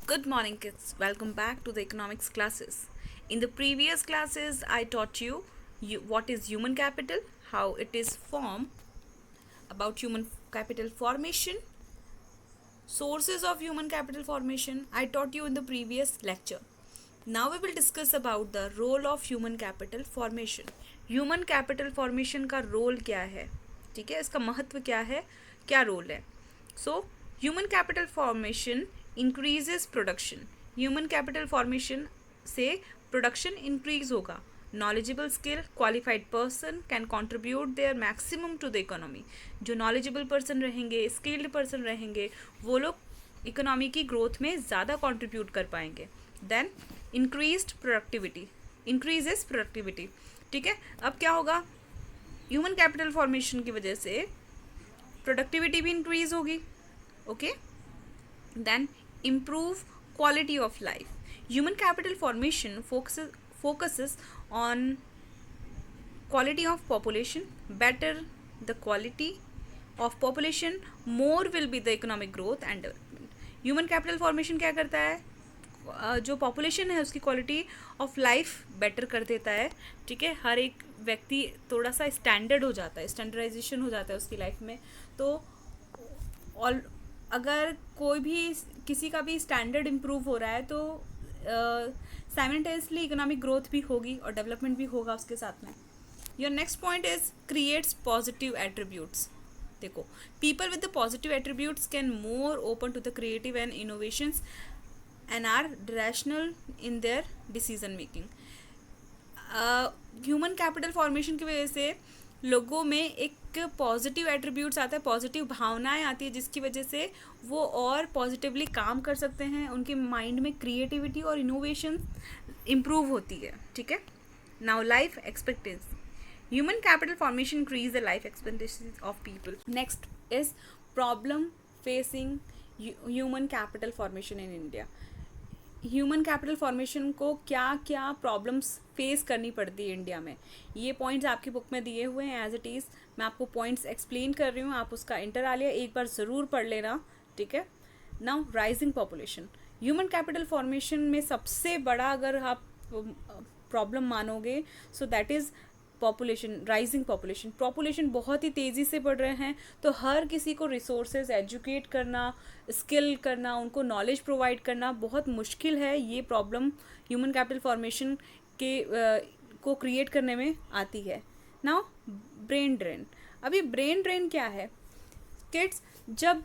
Good morning, kids. Welcome back to the economics classes. In the previous classes, I taught you what is human capital, how it is formed, about human capital formation, sources of human capital formation. I taught you in the previous lecture. Now we will discuss about the role of human capital formation. Human capital formation का role क्या है, ठीक है, इसका महत्व क्या है, क्या रोल है. So human capital formation increases production. Human capital formation से प्रोडक्शन इंक्रीज होगा. Knowledgeable skill qualified person can contribute their maximum to the economy. जो नॉलेजेबल पर्सन रहेंगे, स्किल्ड पर्सन रहेंगे, वो लोग इकोनॉमी की ग्रोथ में ज़्यादा कॉन्ट्रीब्यूट कर पाएंगे. Then increased productivity, increases productivity. ठीक है, अब क्या होगा, ह्यूमन कैपिटल फॉर्मेशन की वजह से प्रोडक्टिविटी भी इंक्रीज होगी. Okay, then improve quality of life. Human capital formation focuses on quality of population. Better the quality of population, more will be the economic growth and development. Human capital formation क्या करता है, जो population है उसकी quality of life better कर देता है. ठीक है, हर एक व्यक्ति थोड़ा सा स्टैंडर्ड हो जाता है, स्टैंडर्डाइजेशन हो जाता है उसकी लाइफ में. तो और अगर कोई भी किसी का भी स्टैंडर्ड इम्प्रूव हो रहा है तो साइमल्टेनियसली इकोनॉमिक ग्रोथ भी होगी और डेवलपमेंट भी होगा उसके साथ में. Your next point is creates positive attributes. देखो, people with the positive attributes can more open to the creative and innovations and are rational in their decision making. Human capital formation की वजह से लोगों में एक पॉजिटिव एट्रीब्यूट्स आता है, positive भावनाएं आती है, जिसकी वजह से वो और पॉजिटिवली काम कर सकते हैं. उनके माइंड में क्रिएटिविटी और इनोवेशन इम्प्रूव होती है. ठीक है, now life expectancy. Human capital formation increase the life expectancy of people. Next is problem facing human capital formation in India. Human capital formation को क्या क्या प्रॉब्लम्स फेस करनी पड़ती है इंडिया में, ये पॉइंट्स आपकी बुक में दिए हुए हैं एज इट इज़. मैं आपको पॉइंट्स एक्सप्लेन कर रही हूँ, आप उसका इंटर आलिया एक बार ज़रूर पढ़ लेना. ठीक है, now rising population. Human capital formation में सबसे बड़ा अगर आप प्रॉब्लम मानोगे so that is population, rising population. Population बहुत ही तेज़ी से बढ़ रहे हैं, तो हर किसी को रिसोर्सेज एजुकेट करना, स्किल करना, उनको नॉलेज प्रोवाइड करना बहुत मुश्किल है. ये प्रॉब्लम ह्यूमन कैपिटल फॉर्मेशन के को क्रिएट करने में आती है. Now brain drain. अभी ब्रेन ड्रेन क्या है किड्स, जब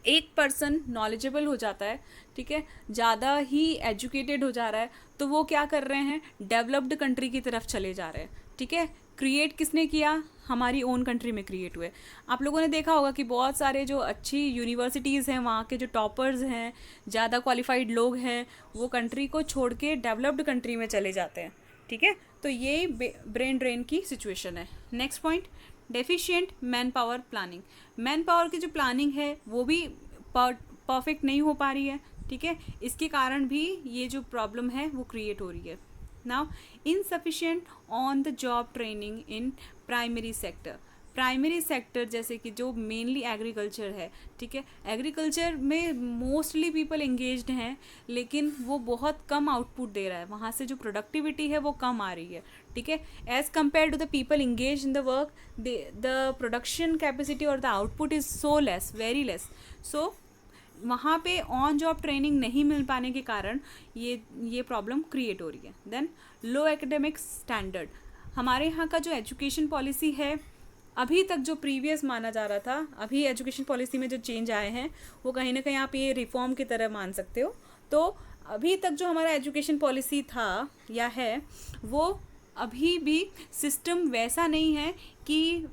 एक पर्सन नॉलेजेबल हो जाता है, ठीक है, ज़्यादा ही एजुकेटेड हो जा रहा है, तो वो क्या कर रहे हैं, डेवलप्ड कंट्री की तरफ चले जा रहे हैं. ठीक है, क्रिएट किसने किया, हमारी ओन कंट्री में क्रिएट हुए. आप लोगों ने देखा होगा कि बहुत सारे जो अच्छी यूनिवर्सिटीज़ हैं, वहाँ के जो टॉपर्स हैं, ज़्यादा क्वालिफाइड लोग हैं, वो कंट्री को छोड़ के डेवलप्ड कंट्री में चले जाते हैं. ठीक है, तो ये ब्रेन ड्रेन की सिचुएशन है. Next point, deficient man power planning. Man power की जो प्लानिंग है वो भी परफेक्ट नहीं हो पा रही है. ठीक है, इसके कारण भी ये जो प्रॉब्लम है वो क्रिएट हो रही है. Now insufficient on the job training in primary sector. Primary sector जैसे कि जो मेनली एग्रीकल्चर है, ठीक है, एग्रीकल्चर में मोस्टली पीपल एंगेज्ड हैं, लेकिन वो बहुत कम आउटपुट दे रहा है, वहाँ से जो प्रोडक्टिविटी है वो कम आ रही है. ठीक है, as compare to the people engage in the work, the production capacity और the output is so less, very less. So वहाँ पे ऑन जॉब ट्रेनिंग नहीं मिल पाने के कारण ये प्रॉब्लम क्रिएट हो रही है. Then low academic standard. हमारे यहाँ का जो एजुकेशन पॉलिसी है, अभी तक जो प्रीवियस माना जा रहा था, अभी एजुकेशन पॉलिसी में जो चेंज आए हैं वो कहीं ना कहीं आप ये रिफॉर्म की तरह मान सकते हो. तो अभी तक जो हमारा एजुकेशन पॉलिसी था या है, वो अभी भी सिस्टम वैसा नहीं है कि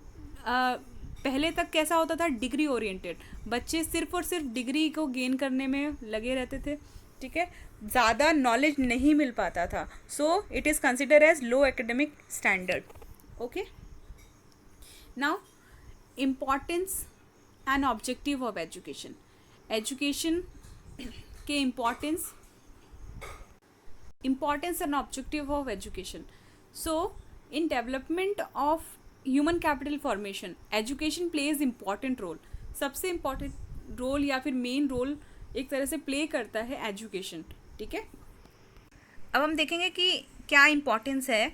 पहले तक कैसा होता था, डिग्री ओरिएंटेड. बच्चे सिर्फ और सिर्फ डिग्री को गेन करने में लगे रहते थे. ठीक है, ज़्यादा नॉलेज नहीं मिल पाता था. So it is consider as low academic standard. Okay, now importance and objective of education. Education के importance and objective of education. So in development of human capital formation education plays important role. सबसे important role या फिर main role एक तरह से play करता है education, ठीक है। अब हम देखेंगे कि क्या इम्पोर्टेंस है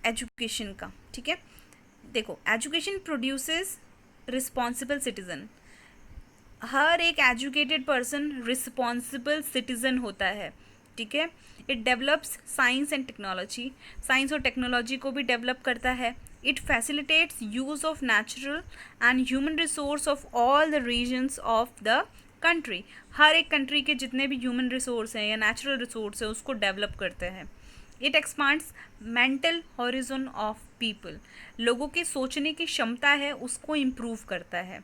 एजुकेशन का, ठीक है। देखो, एजुकेशन प्रोड्यूसेस रिस्पॉन्सिबल सिटीजन। हर एक एजुकेटेड पर्सन रिस्पॉन्सिबल सिटीजन होता है, ठीक है। It develops science and technology, science और टेक्नोलॉजी को भी डेवलप करता है। It facilitates use of natural and human resource of all the regions of the country. हर एक कंट्री के जितने भी ह्यूमन रिसोर्स हैं या नेचुरल रिसोर्स हैं उसको डेवलप करते हैं। It expands mental horizon of people, लोगों के सोचने की क्षमता है उसको इम्प्रूव करता है।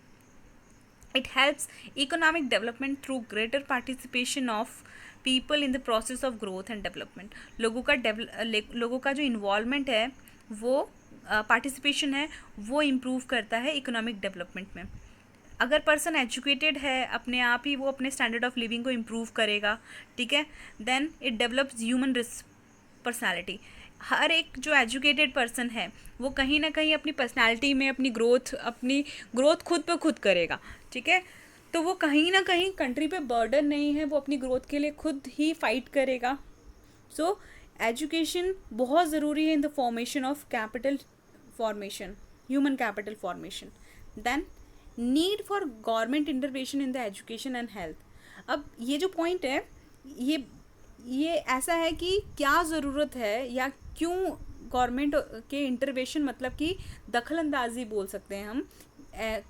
It helps economic development through greater participation of people in the process of growth and development. लोगों का जो इन्वॉल्वमेंट है वो पार्टिसिपेशन है वो इम्प्रूव करता है इकोनॉमिक डेवलपमेंट में। अगर पर्सन एजुकेटेड है अपने आप ही वो अपने स्टैंडर्ड ऑफ लिविंग को इम्प्रूव करेगा, ठीक है। Then it develops human personality. हर एक जो एजुकेटेड पर्सन है वो कहीं ना कहीं अपनी पर्सनैलिटी में अपनी ग्रोथ खुद पे खुद करेगा, ठीक है। तो वो कहीं ना कहीं कंट्री पे बर्डन नहीं है, वो अपनी ग्रोथ के लिए खुद ही फाइट करेगा। सो एजुकेशन बहुत ज़रूरी है in the formation of capital formation, human capital formation. Then need for government intervention in the education and health. अब ये जो पॉइंट है ये ऐसा है कि क्या ज़रूरत है या क्यों गवर्नमेंट के इंटरवेंशन, मतलब कि दखल अंदाजी बोल सकते हैं हम,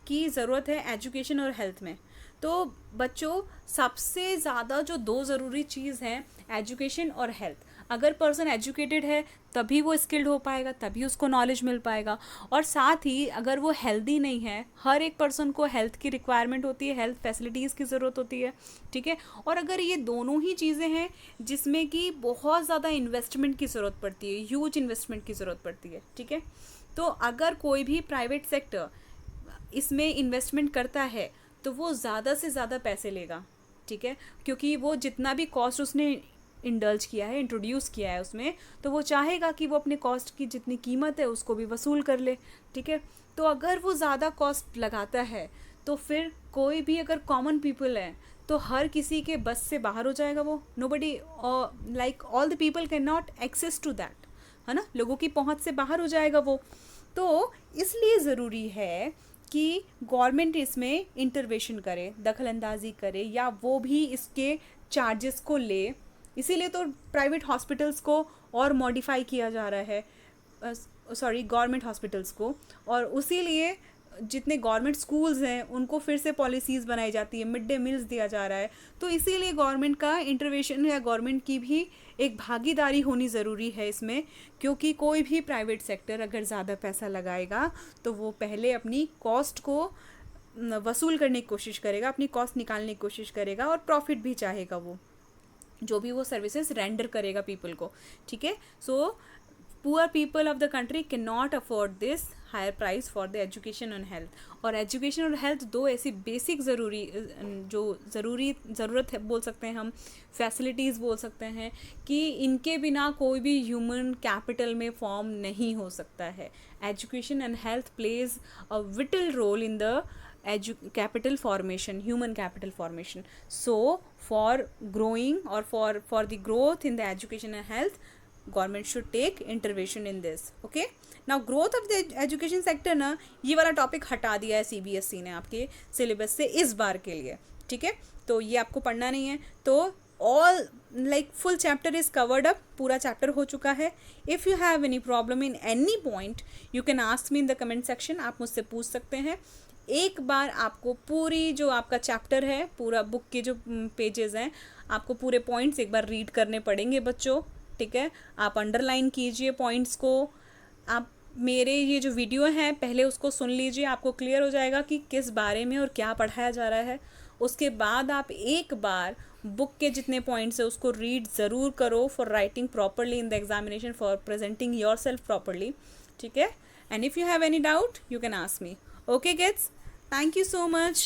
की ज़रूरत है एजुकेशन और हेल्थ में। तो बच्चों, सबसे ज़्यादा जो दो ज़रूरी चीज़ हैं एजुकेशन और हेल्थ। अगर पर्सन एजुकेटेड है तभी वो स्किल्ड हो पाएगा, तभी उसको नॉलेज मिल पाएगा। और साथ ही अगर वो हेल्दी नहीं है, हर एक पर्सन को हेल्थ की रिक्वायरमेंट होती है, हेल्थ फैसिलिटीज़ की ज़रूरत होती है, ठीक है। और अगर ये दोनों ही चीज़ें हैं जिसमें कि बहुत ज़्यादा इन्वेस्टमेंट की ज़रूरत पड़ती है, ह्यूज इन्वेस्टमेंट की ज़रूरत पड़ती है, ठीक है। तो अगर कोई भी प्राइवेट सेक्टर इसमें इन्वेस्टमेंट करता है तो वो ज़्यादा से ज़्यादा पैसे लेगा, ठीक है। क्योंकि वो जितना भी कॉस्ट उसने इंडल्ज किया है, इंट्रोड्यूस किया है उसमें, तो वो चाहेगा कि वो अपने कॉस्ट की जितनी कीमत है उसको भी वसूल कर ले, ठीक है। तो अगर वो ज़्यादा कॉस्ट लगाता है तो फिर कोई भी अगर कॉमन पीपल है तो हर किसी के बस से बाहर हो जाएगा वो। Nobody, like all the people can not access to that, है ना, लोगों की पहुंच से बाहर हो जाएगा वो। तो इसलिए ज़रूरी है कि गवर्नमेंट इसमें इंटरवेंशन करे, दखल अंदाजी करे, या वो भी इसके चार्जेस को ले। इसीलिए तो प्राइवेट हॉस्पिटल्स को और मॉडिफाई किया जा रहा है, गवर्नमेंट हॉस्पिटल्स को। और उसी लिए जितने गवर्नमेंट स्कूल्स हैं उनको फिर से पॉलिसीज़ बनाई जाती है, मिड डे मील्स दिया जा रहा है। तो इसीलिए गवर्नमेंट का इंटरवेंशन या गवर्नमेंट की भी एक भागीदारी होनी ज़रूरी है इसमें। क्योंकि कोई भी प्राइवेट सेक्टर अगर ज़्यादा पैसा लगाएगा तो वो पहले अपनी कॉस्ट को वसूल करने की कोशिश करेगा, अपनी कॉस्ट निकालने की कोशिश करेगा, और प्रॉफिट भी चाहेगा वो, जो भी वो सर्विसेज रेंडर करेगा पीपल को, ठीक है। So poor people of the country can not afford this higher price for the education and health. और एजुकेशन और हेल्थ दो ऐसी बेसिक ज़रूरत है बोल सकते हैं हम, फैसिलिटीज़ बोल सकते हैं, कि इनके बिना कोई भी ह्यूमन कैपिटल में फॉर्म नहीं हो सकता है। Education and health plays a vital role in the capital formation, human capital formation. So for growing or for the growth in the education and health, government should take intervention in this. Okay, now growth of the education sector ना, ये वाला topic हटा दिया है CBSE ने आपके syllabus से इस बार के लिए, ठीक है। तो ये आपको पढ़ना नहीं है। तो all like full chapter is covered up, पूरा चैप्टर हो चुका है। If you have any problem in any point you can ask me in the comment section, आप मुझसे पूछ सकते हैं। एक बार आपको पूरी जो आपका चैप्टर है, पूरा बुक के जो पेजेस हैं, आपको पूरे पॉइंट्स एक बार रीड करने पड़ेंगे बच्चों, ठीक है। आप अंडरलाइन कीजिए पॉइंट्स को। आप मेरे ये जो वीडियो है पहले उसको सुन लीजिए, आपको क्लियर हो जाएगा कि किस बारे में और क्या पढ़ाया जा रहा है। उसके बाद आप एक बार बुक के जितने पॉइंट्स है उसको रीड ज़रूर करो, for writing properly in the examination, for presenting your self properly, ठीक है। And if you have any doubt you can ask me. Okay kids, thank you so much.